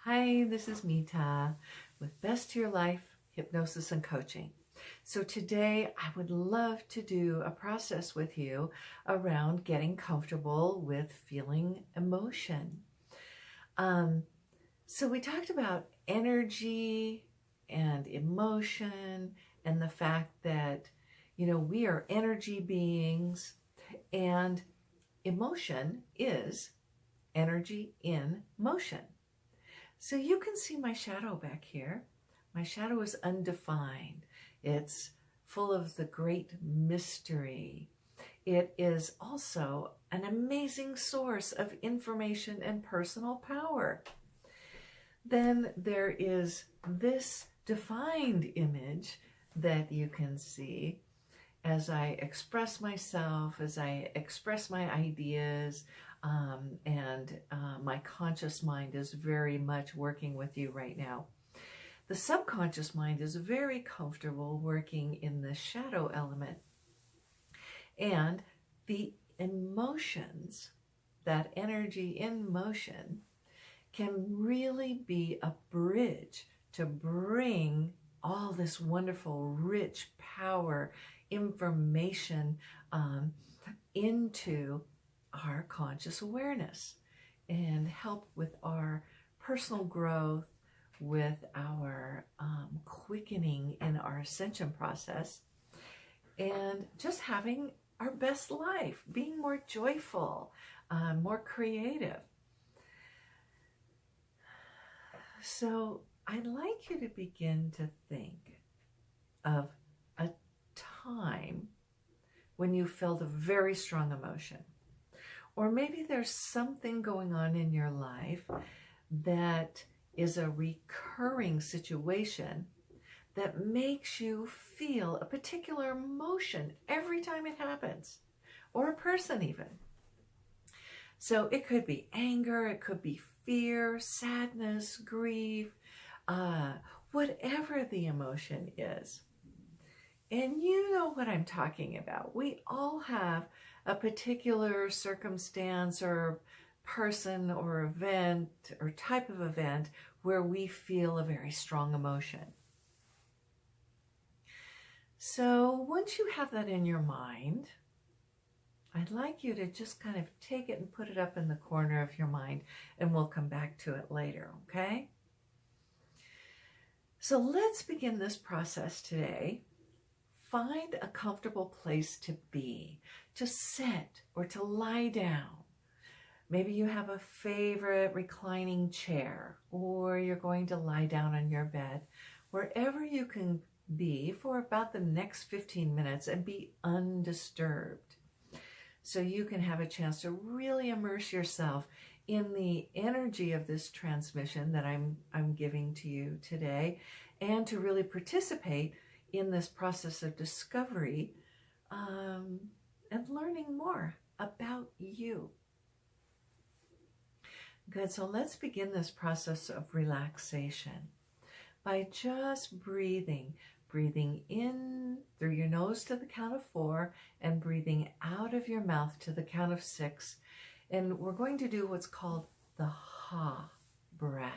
Hi, this is Mita with Best to Your Life Hypnosis and Coaching. So today I would love to do a process with you around getting comfortable with feeling emotion. So we talked about energy and emotion and the fact that, we are energy beings and emotion is energy in motion. So you can see my shadow back here. My shadow is undefined. It's full of the great mystery. It is also an amazing source of information and personal power. Then there is this defined image that you can see as I express myself, as I express my ideas, and my conscious mind is very much working with you right now. The subconscious mind is very comfortable working in the shadow element. And the emotions, that energy in motion, can really be a bridge to bring all this wonderful, rich power, information into our conscious awareness and help with our personal growth, with our quickening in our ascension process, and just having our best life, being more joyful, more creative. So I'd like you to begin to think of a time when you felt a very strong emotion. Or maybe there's something going on in your life that is a recurring situation that makes you feel a particular emotion every time it happens, or a person even. So it could be anger, it could be fear, sadness, grief, whatever the emotion is. And you know what I'm talking about. We all have a particular circumstance or person or event or type of event where we feel a very strong emotion. So once you have that in your mind, I'd like you to just kind of take it and put it up in the corner of your mind, and we'll come back to it later, okay? So let's begin this process today. Find a comfortable place to be, to sit or to lie down. Maybe you have a favorite reclining chair, or you're going to lie down on your bed, wherever you can be for about the next 15 minutes and be undisturbed. So you can have a chance to really immerse yourself in the energy of this transmission that I'm giving to you today, and to really participate in this process of discovery and learning more about you. Good, so let's begin this process of relaxation by just breathing in through your nose to the count of 4 and breathing out of your mouth to the count of 6. And we're going to do what's called the ha breath.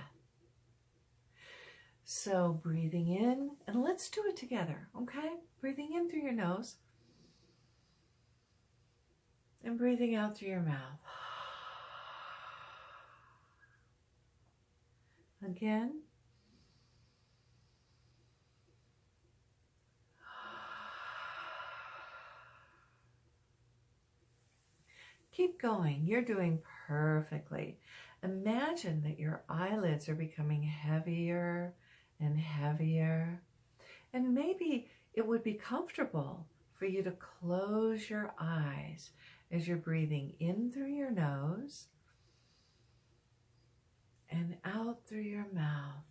So breathing in, and let's do it together, okay? Breathing in through your nose and breathing out through your mouth. Again. Keep going. You're doing perfectly. Imagine that your eyelids are becoming heavier and heavier. And maybe it would be comfortable for you to close your eyes as you're breathing in through your nose and out through your mouth.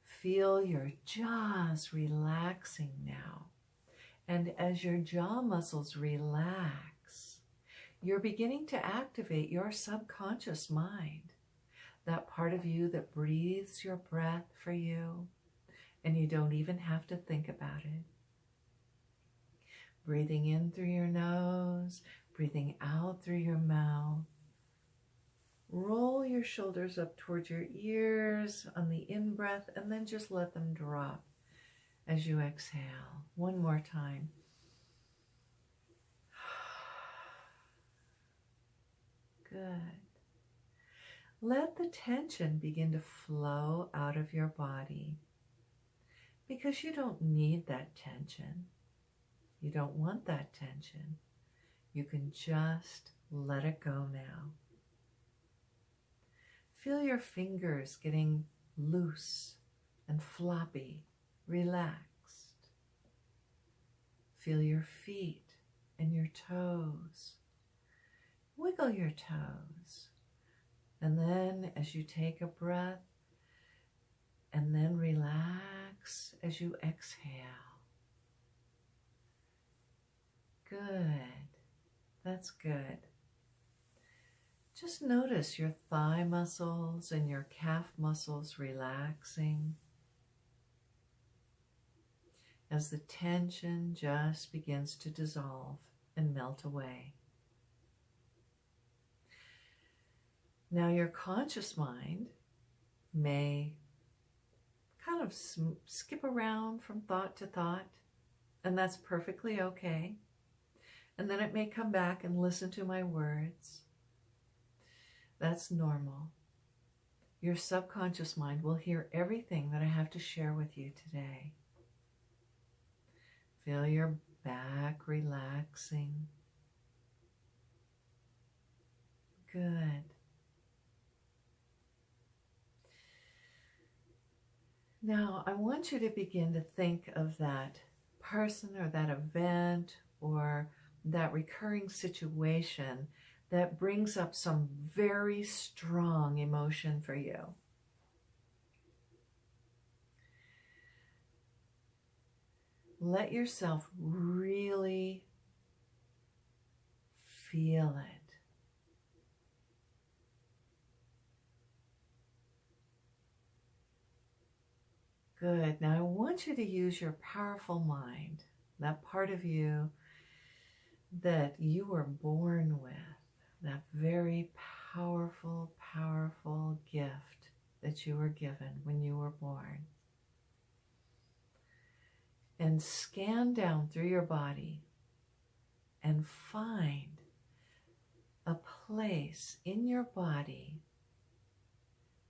Feel your jaws relaxing now. And as your jaw muscles relax, you're beginning to activate your subconscious mind, that part of you that breathes your breath for you, and you don't even have to think about it. Breathing in through your nose, breathing out through your mouth. Roll your shoulders up towards your ears on the in-breath, and then just let them drop as you exhale. One more time. Good. Let the tension begin to flow out of your body, because you don't need that tension. You don't want that tension. You can just let it go now. Feel your fingers getting loose and floppy, relaxed. Feel your feet and your toes. Wiggle your toes. And then as you take a breath, and then relax as you exhale. Good. That's good. Just notice your thigh muscles and your calf muscles relaxing as the tension just begins to dissolve and melt away. Now your conscious mind may kind of skip around from thought to thought, and that's perfectly okay. And then it may come back and listen to my words. That's normal. Your subconscious mind will hear everything that I have to share with you today. Feel your back relaxing. Good. Now, I want you to begin to think of that person or that event or that recurring situation that brings up some very strong emotion for you. Let yourself really feel it. Good. Now I want you to use your powerful mind, that part of you that you were born with, that very powerful, powerful gift that you were given when you were born. And scan down through your body and find a place in your body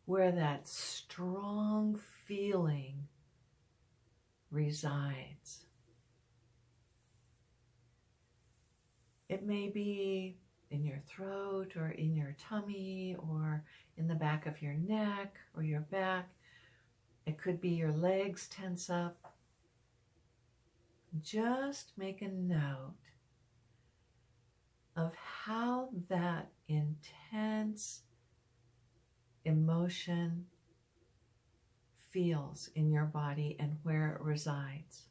where that strong feeling resides. It may be in your throat or in your tummy or in the back of your neck or your back. It could be your legs tense up. Just make a note of how that intense emotion feels in your body and where it resides.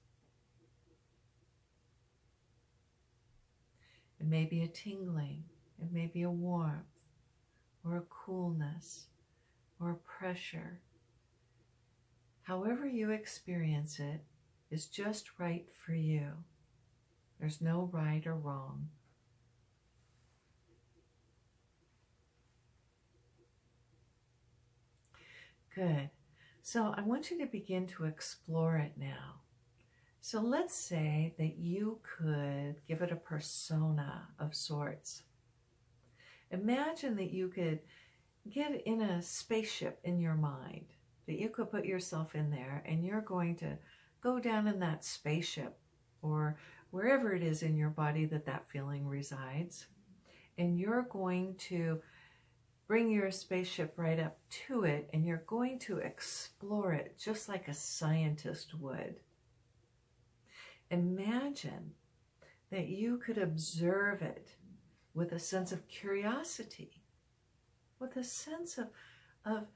It may be a tingling, it may be a warmth, or a coolness, or a pressure. However you experience it is just right for you. There's no right or wrong. Good. So I want you to begin to explore it now. So let's say that you could give it a persona of sorts. Imagine that you could get in a spaceship in your mind, that you could put yourself in there and you're going to go down in that spaceship or wherever it is in your body that that feeling resides. And you're going to bring your spaceship right up to it and you're going to explore it just like a scientist would. Imagine that you could observe it with a sense of curiosity, with a sense of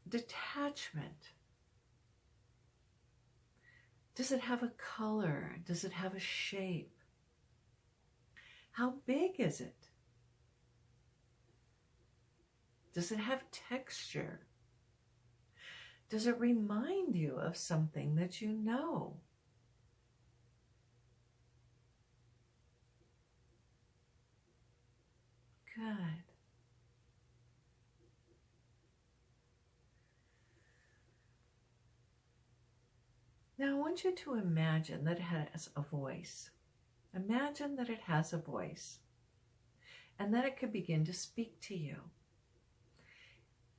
detachment. Does it have a color? Does it have a shape? How big is it? Does it have texture? Does it remind you of something that you know? Good. Now I want you to imagine that it has a voice. Imagine that it has a voice and that it could begin to speak to you.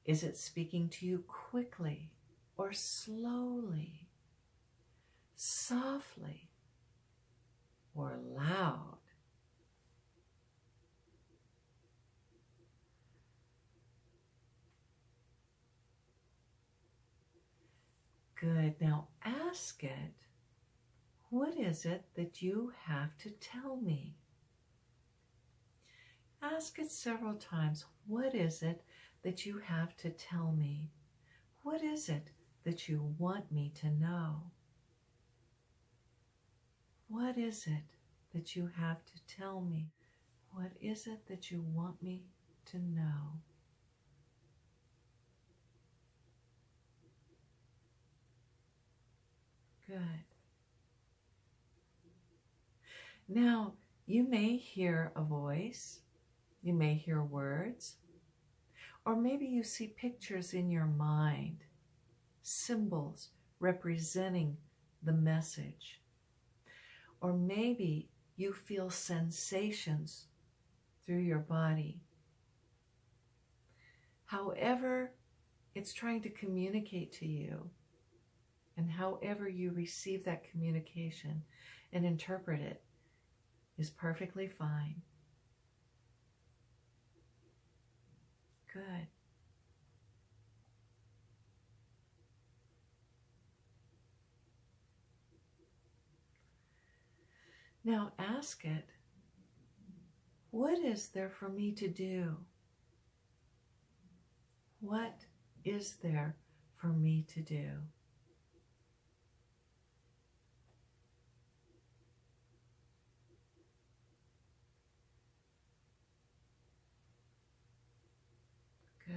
Is it speaking to you quickly or slowly, softly or loud? Good. Now ask it, what is it that you have to tell me? Ask it several times, what is it that you have to tell me? What is it that you want me to know? What is it that you have to tell me? What is it that you want me to know? Good. Now, you may hear a voice, you may hear words, or maybe you see pictures in your mind, symbols representing the message. Or maybe you feel sensations through your body. However it's trying to communicate to you, and however you receive that communication and interpret it is perfectly fine. Good. Now ask it, what is there for me to do? What is there for me to do? Good.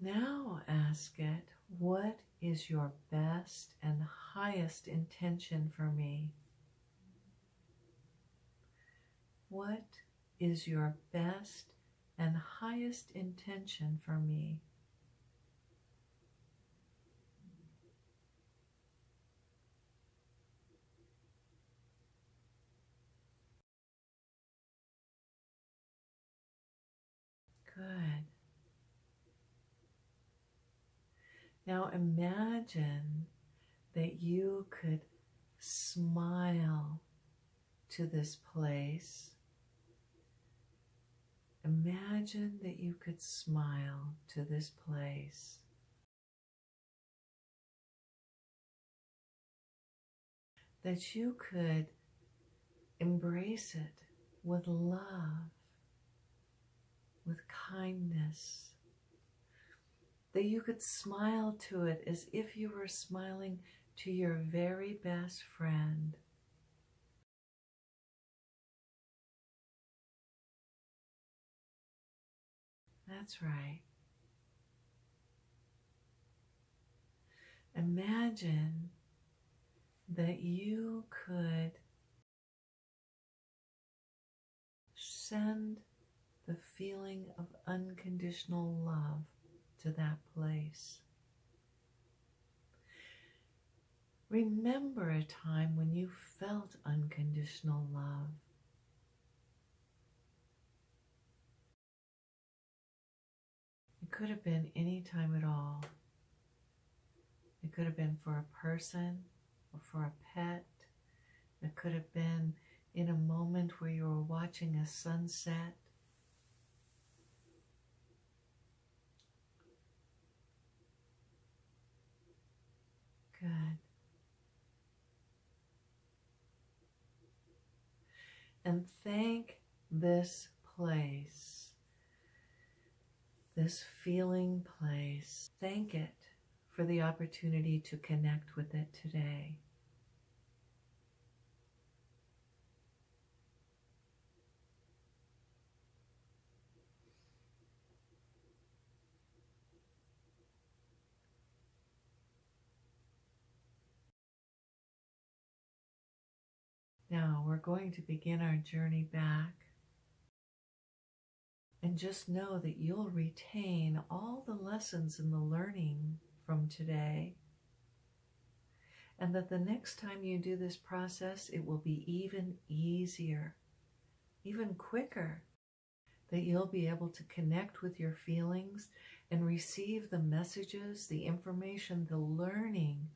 Now ask it, what is your best and highest intention for me? What is your best and highest intention for me? Good. Now imagine that you could smile to this place. Imagine that you could smile to this place. That you could embrace it with love, with kindness. That you could smile to it as if you were smiling to your very best friend. That's right. Imagine that you could send the feeling of unconditional love to that place. Remember a time when you felt unconditional love. It could have been any time at all. It could have been for a person or for a pet. It could have been in a moment where you were watching a sunset. Good. And thank this place, this feeling place. Thank it for the opportunity to connect with it today. Now we're going to begin our journey back. And just know that you'll retain all the lessons and the learning from today. And that the next time you do this process, it will be even easier, even quicker. That you'll be able to connect with your feelings and receive the messages, the information, the learning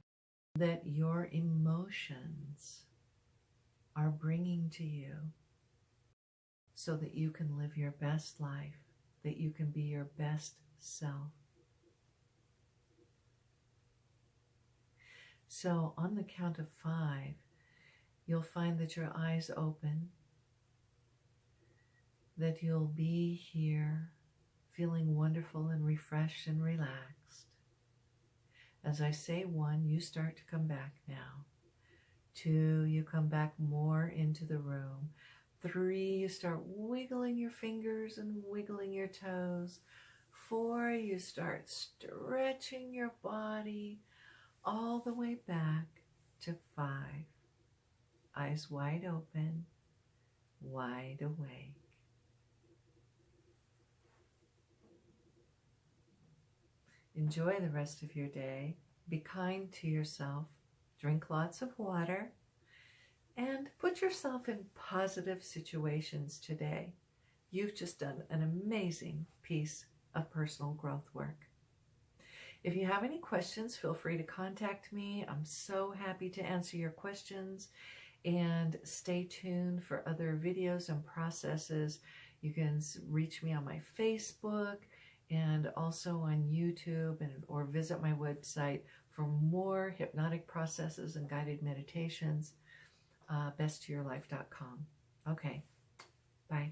that your emotions are bringing to you, so that you can live your best life, that you can be your best self. So on the count of 5, you'll find that your eyes open, that you'll be here feeling wonderful and refreshed and relaxed. As I say 1, you start to come back now. 2, you come back more into the room. 3, you start wiggling your fingers and wiggling your toes. 4, you start stretching your body all the way back to 5. Eyes wide open, wide awake. Enjoy the rest of your day. Be kind to yourself. Drink lots of water. And put yourself in positive situations today. You've just done an amazing piece of personal growth work. If you have any questions, feel free to contact me. I'm so happy to answer your questions. And stay tuned for other videos and processes. You can reach me on my Facebook and also on YouTube, or visit my website for more hypnotic processes and guided meditations. besttoyourlife.com. Okay, bye.